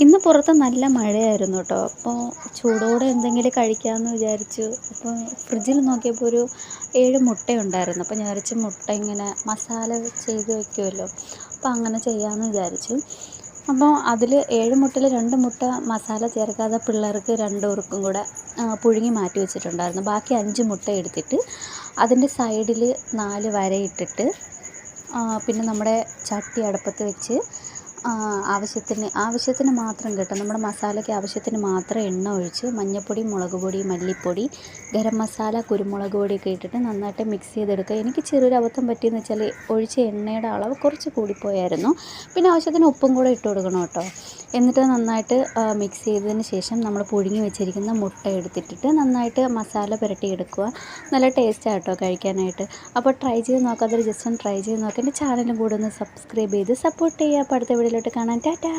ഇന്ന് പുറത്ത് നല്ല മഴയായിരുന്നു കേട്ടോ. അപ്പോൾ ചൂടോടെ എന്തെങ്കിലും കഴിക്കാമെന്ന് വിചാരിച്ചു. അപ്പോൾ ഫ്രിഡ്ജിൽ നോക്കിയപ്പോൾ ഒരു 7 മുട്ടയുണ്ടായിരുന്നു. അപ്പോൾ ഞാൻ വിചാരിച്ചു മുട്ട ഇങ്ങനെ മസാല ചെയ്ത് വെക്കുമല്ലോ, അപ്പോൾ അങ്ങനെ ചെയ്യാമെന്ന് വിചാരിച്ചു. അപ്പോൾ അതിൽ 7 മുട്ടയിൽ 2 മുട്ട മസാല ചേർക്കാതെ പിള്ളേർക്ക് 2 പേർക്കും കൂടെ പുഴുങ്ങി മാറ്റി വെച്ചിട്ടുണ്ടായിരുന്നു. ബാക്കി 5 മുട്ട എടുത്തിട്ട് അതിൻ്റെ സൈഡിൽ 4 വരയിട്ടിട്ട് പിന്നെ നമ്മുടെ ചട്ടി അടുപ്പത്ത് വെച്ച് ആവശ്യത്തിന് മാത്രം കേട്ടോ, നമ്മുടെ മസാലയ്ക്ക് ആവശ്യത്തിന് മാത്രം എണ്ണ ഒഴിച്ച് മഞ്ഞൾപ്പൊടി, മുളക് പൊടി, മല്ലിപ്പൊടി, ഗരം മസാല, കുരുമുളക് പൊടിയൊക്കെ ഇട്ടിട്ട് നന്നായിട്ട് മിക്സ് ചെയ്തെടുക്കുക. എനിക്ക് ചെറിയൊരു അബദ്ധം പറ്റിയെന്ന് വെച്ചാൽ ഒഴിച്ച എണ്ണയുടെ അളവ് കുറച്ച് കൂടിപ്പോയായിരുന്നു. പിന്നെ ആവശ്യത്തിന് ഉപ്പും കൂടെ ഇട്ട് കൊടുക്കണം കേട്ടോ. എന്നിട്ട് നന്നായിട്ട് മിക്സ് ചെയ്തതിന് ശേഷം നമ്മൾ പുഴുങ്ങി വെച്ചിരിക്കുന്ന മുട്ട എടുത്തിട്ടിട്ട് നന്നായിട്ട് മസാല പുരട്ടിയെടുക്കുക. നല്ല ടേസ്റ്റാണ് കേട്ടോ കഴിക്കാനായിട്ട്. അപ്പോൾ ട്രൈ ചെയ്ത് നോക്കാത്തവർ ജസ്റ്റ് ഒന്ന് ട്രൈ ചെയ്ത് നോക്കുക. എൻ്റെ ചാനലും കൂടെ ഒന്ന് സബ്സ്ക്രൈബ് ചെയ്ത് സപ്പോർട്ട് ചെയ്യുക. അപ്പോൾ അടുത്ത വീഡിയോയിലോട്ട് കാണാൻ ടാറ്റാ.